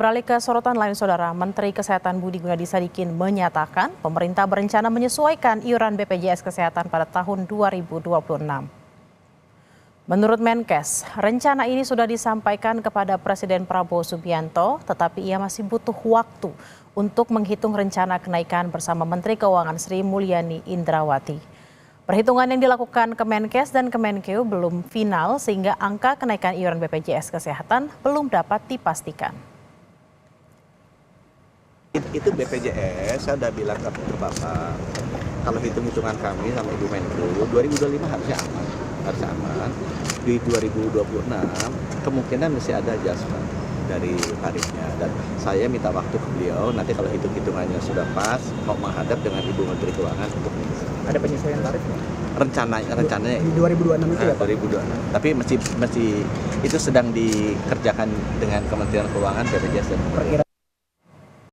Beralih ke sorotan lain, Saudara, Menteri Kesehatan Budi Gunadi Sadikin menyatakan pemerintah berencana menyesuaikan iuran BPJS Kesehatan pada tahun 2026. Menurut Menkes, rencana ini sudah disampaikan kepada Presiden Prabowo Subianto, tetapi ia masih butuh waktu untuk menghitung rencana kenaikan bersama Menteri Keuangan Sri Mulyani Indrawati. Perhitungan yang dilakukan Kemenkes dan Kemenkeu belum final sehingga angka kenaikan iuran BPJS Kesehatan belum dapat dipastikan. Itu BPJS, saya udah bilang ke Bapak, kalau hitung-hitungan kami sama Ibu Menlu, 2025 harusnya aman. Di 2026 kemungkinan masih ada adjustment dari tarifnya. Dan saya minta waktu ke beliau, nanti kalau hitung-hitungannya sudah pas, mau menghadap dengan Ibu Menteri Keuangan untuk menyesuaikan. Ada penyesuaian tarif nggak? Rencananya di 2026 itu ya Pak? 2026. Tapi masih itu sedang dikerjakan dengan Kementerian Keuangan, BPJS dan